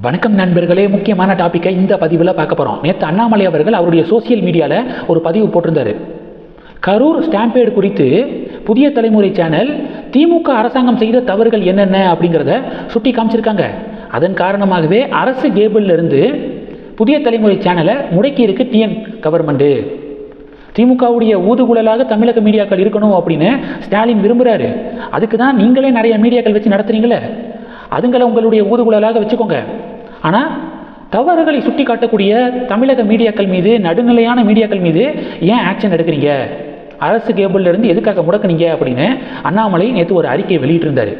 வணக்கம் நண்பர்களே, முக்கியமான டாப்பிக்கை இந்த பதிவில் பார்க்க போகிறோம். நேற்று அண்ணாமலை அவர்கள் அவருடைய சோசியல் மீடியாவில் ஒரு பதிவு போட்டிருந்தார். கரூர் ஸ்டாம்பேடு குறித்து புதிய தலைமுறை சேனல் திமுக அரசாங்கம் செய்த தவறுகள் என்னென்ன அப்படிங்கிறத சுட்டி காமிச்சிருக்காங்க. அதன் காரணமாகவே அரசு கேபிளில் இருந்து புதிய தலைமுறை சேனலை முடக்கி இருக்கு டிஎன் கவர்மெண்ட்டு. திமுகவுடைய ஊதுகுழலாக தமிழக மீடியாக்கள் இருக்கணும் அப்படின்னு ஸ்டாலின் விரும்புகிறாரு. அதுக்கு தான் நீங்களே நிறைய மீடியாக்கள் வச்சு நடத்துறீங்களே, அதுங்களை உங்களுடைய ஊதுகுழலாக வச்சுக்கோங்க. ஆனால் தவறுகளை சுட்டி காட்டக்கூடிய தமிழக மீடியாக்கள் மீது, நடுநிலையான மீடியாக்கள் மீது ஏன் ஆக்ஷன் எடுக்கிறீங்க? அரசு கேபிளில் இருந்து எதுக்காக முடக்குனீங்க அப்படின்னு அண்ணாமலை நேற்று ஒரு அறிக்கையை வெளியிட்டிருந்தார்.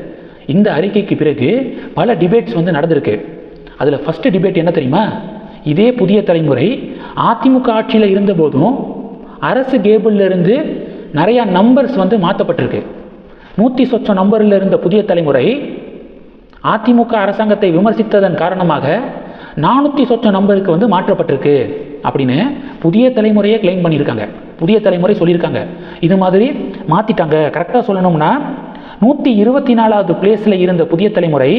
இந்த அறிக்கைக்கு பிறகு பல டிபேட்ஸ் நடந்திருக்கு. அதில் ஃபஸ்ட்டு டிபேட் என்ன தெரியுமா? இதே புதிய தலைமுறை அதிமுக ஆட்சியில் இருந்த போதும் அரசு கேபிளில் இருந்து நிறையா நம்பர்ஸ் மாற்றப்பட்டிருக்கு. 100 சொச்சம் நம்பரில் இருந்த புதிய தலைமுறை அதிமுக அரசாங்கத்தை விமர்சித்ததன் காரணமாக 400 சொச்சம் நம்பருக்கு மாற்றப்பட்டிருக்கு அப்படின்னு புதிய தலைமுறையை கிளைம் பண்ணியிருக்காங்க. புதிய தலைமுறை சொல்லியிருக்காங்க, இது மாதிரி மாற்றிட்டாங்க. கரெக்டாக சொல்லணும்னா 124வது பிளேஸில் இருந்த புதிய தலைமுறை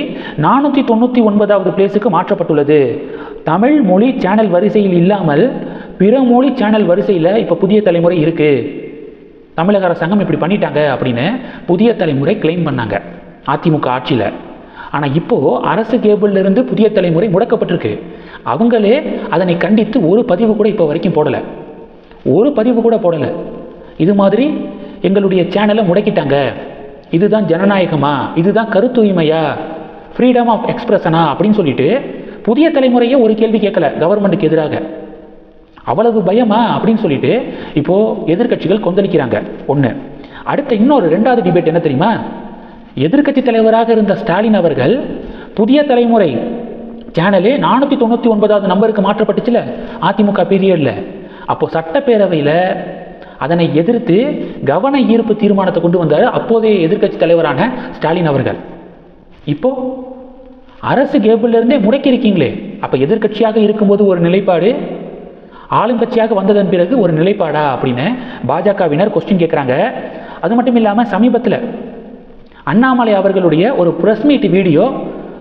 499வது பிளேஸுக்கு மாற்றப்பட்டுள்ளது. தமிழ் மொழி சேனல் வரிசையில் இல்லாமல் பிற மொழி சேனல் வரிசையில் இப்போ புதிய தலைமுறை இருக்குது. தமிழக அரசாங்கம் இப்படி பண்ணிட்டாங்க அப்படின்னு புதிய தலைமுறை கிளைம் பண்ணாங்க அதிமுக ஆட்சியில். ஆனால் இப்போது அரசு கேபிளில் இருந்து புதிய தலைமுறை முடக்கப்பட்டிருக்கு. அவங்களே அதனை கண்டித்து ஒரு பதிவு கூட இப்போ வரைக்கும் போடலை. ஒரு பதிவு கூட போடலை. இது மாதிரி எங்களுடைய சேனலை முடக்கிட்டாங்க, இதுதான் ஜனநாயகமா, இதுதான் கருத்துரிமையா, ஃப்ரீடம் ஆஃப் எக்ஸ்பிரஷனா அப்படின்னு சொல்லிட்டு புதிய தலைமுறையே ஒரு கேள்வி கேட்கல கவர்மெண்ட்டுக்கு எதிராக. அவ்வளவு பயமா அப்படின்னு சொல்லிட்டு இப்போது எதிர்கட்சிகள் கொந்தளிக்கிறாங்க. ஒன்று. அடுத்த இன்னொரு ரெண்டாவது டிபேட் என்ன தெரியுமா? எதிர்கட்சி தலைவராக இருந்த ஸ்டாலின் அவர்கள் புதிய தலைமுறை சேனலே 499வது நம்பருக்கு மாற்றப்பட்டுச்சுல அதிமுக பீரியடில். அப்போது சட்டப்பேரவையில் அதனை எதிர்த்து கவன ஈர்ப்பு தீர்மானத்தை கொண்டு வந்தார் அப்போதைய எதிர்கட்சி தலைவரான ஸ்டாலின் அவர்கள். இப்போ அரசு கேபிளிலிருந்தே முடக்கியிருக்கீங்களே, அப்போ எதிர்கட்சியாக இருக்கும்போது ஒரு நிலைப்பாடு, ஆளுங்கட்சியாக வந்ததன் பிறகு ஒரு நிலைப்பாடா அப்படின்னு பாஜகவினர் கொஸ்டின் கேட்குறாங்க. அது மட்டும் இல்லாமல் சமீபத்தில் அண்ணாமலை அவர்களுடைய ஒரு ப்ரெஸ் மீட் வீடியோ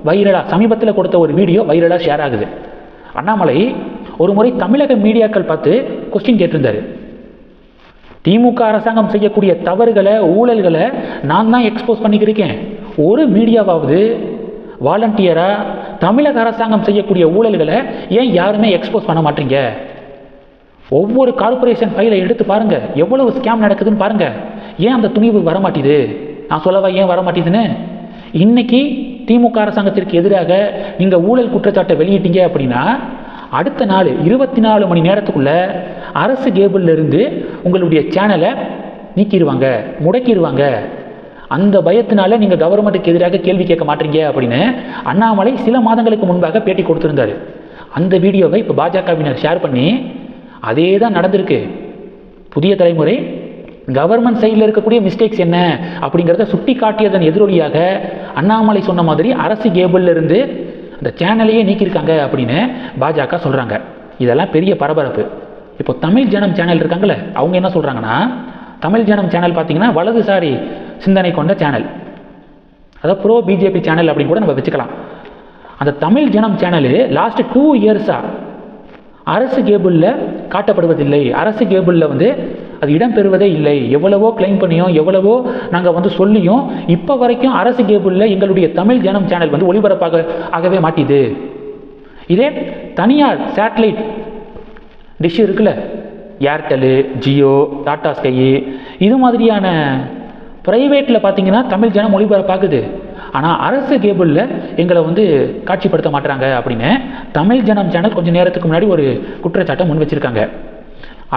வைரலாக, சமீபத்தில் கொடுத்த ஒரு வீடியோ வைரலாக ஷேர் ஆகுது. அண்ணாமலை ஒரு முறை தமிழக மீடியாக்கள் பார்த்து கொஸ்டின் கேட்டிருந்தார். திமுக அரசாங்கம் செய்யக்கூடிய தவறுகளை, ஊழல்களை நான் தான் எக்ஸ்போஸ் பண்ணிக்கிருக்கேன், ஒரு மீடியாவாவது வாலண்டியராக தமிழக அரசாங்கம் செய்யக்கூடிய ஊழல்களை ஏன் யாருமே எக்ஸ்போஸ் பண்ண மாட்டீங்க? ஒவ்வொரு கார்பரேஷன் ஃபைலை எடுத்து பாருங்கள், எவ்வளவு ஸ்கேம் நடக்குதுன்னு பாருங்கள். ஏன் அந்த துணிவு வரமாட்டேது? நான் சொல்லவா ஏன் வரமாட்டேதுன்னு? இன்னைக்கு திமுக அரசாங்கத்திற்கு எதிராக நீங்கள் ஊழல் குற்றச்சாட்டை வெளியிட்டீங்க அப்படின்னா அடுத்த நாள் 24 மணி நேரத்துக்குள்ள அரசு கேபிளில் இருந்து உங்களுடைய சேனலை நீக்கிடுவாங்க, முடக்கிடுவாங்க. அந்த பயத்தினால நீங்கள் கவர்மெண்ட்டுக்கு எதிராக கேள்வி கேட்க மாட்டீங்க அப்படின்னு அண்ணாமலை சில மாதங்களுக்கு முன்பாக பேட்டி கொடுத்துருந்தாரு. அந்த வீடியோவை இப்போ பாஜகவினர் ஷேர் பண்ணி அதே தான் நடந்திருக்கு. புதிய தலைமுறை கவர்மெண்ட் சைடில் இருக்கக்கூடிய மிஸ்டேக்ஸ் என்ன அப்படிங்கிறத சுட்டி காட்டியதன் எதிரொலியாக அண்ணாமலை சொன்ன மாதிரி அரசு கேபிளில் இருந்து அந்த சேனலையே நீக்கியிருக்காங்க அப்படின்னு பாஜக சொல்கிறாங்க. இதெல்லாம் பெரிய பரபரப்பு. இப்போ தமிழ் ஜனம் சேனல் இருக்காங்களே, அவங்க என்ன சொல்கிறாங்கன்னா, தமிழ் ஜனம் சேனல் பார்த்தீங்கன்னா வலதுசாரி சிந்தனை கொண்ட சேனல், அதாவது ப்ரோ பிஜேபி சேனல் அப்படின்னு கூட நம்ம வச்சுக்கலாம். அந்த தமிழ் ஜனம் சேனலு லாஸ்ட் 2 இயர்ஸாக அரசு கேபிளில் காட்டப்படுவதில்லை, அரசு கேபிளில் அது இடம் பெறுவதே இல்லை. எவ்வளவோ கிளைம் பண்ணியும் எவ்வளவோ நாங்கள் சொல்லியும் இப்போ வரைக்கும் அரசு கேபிளில் எங்களுடைய தமிழ் ஜனம் சேனல் ஒளிபரப்பாக ஆகவே மாட்டிது. இதே தனியார் சேட்டலைட் டிஷ் இருக்குல்ல, ஏர்டெல்லு, ஜியோ, டாடா ஸ்கை, இது மாதிரியான ப்ரைவேட்டில் பார்த்தீங்கன்னா தமிழ் ஜனம் ஒளிபரப்பாகுது. ஆனால் அரசு கேபிளில் எங்களை காட்சிப்படுத்த மாட்டுறாங்க அப்படின்னு தமிழ் ஜனம் சேனல் கொஞ்சம் நேரத்துக்கு முன்னாடி ஒரு குற்றச்சாட்டை முன் வச்சுருக்காங்க.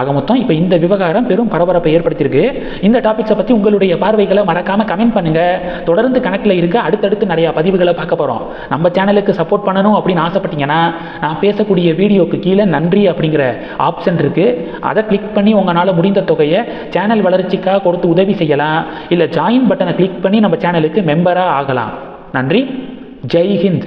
ஆக மொத்தம் இப்போ இந்த விவகாரம் பெரும் பரபரப்பை ஏற்படுத்தியிருக்கு. இந்த டாபிக்ஸை பற்றி உங்களுடைய பார்வைகளை மறக்காமல் கமெண்ட் பண்ணுங்கள். தொடர்ந்து கணக்கில் இருக்க அடுத்தடுத்து நிறையா பதிவுகளை பார்க்க போகிறோம். நம்ம சேனலுக்கு சப்போர்ட் பண்ணணும் அப்படின்னு ஆசைப்பட்டீங்கன்னா நான் பேசக்கூடிய வீடியோக்கு கீழே நன்றி அப்படிங்கிற ஆப்ஷன் இருக்குது. அதை கிளிக் பண்ணி உங்களால் முடிந்த தொகையை சேனல் வளர்ச்சிக்காக கொடுத்து உதவி செய்யலாம். இல்லை ஜாயின் பட்டனை கிளிக் பண்ணி நம்ம சேனலுக்கு மெம்பராக ஆகலாம். நன்றி. ஜெய் ஹிந்த்.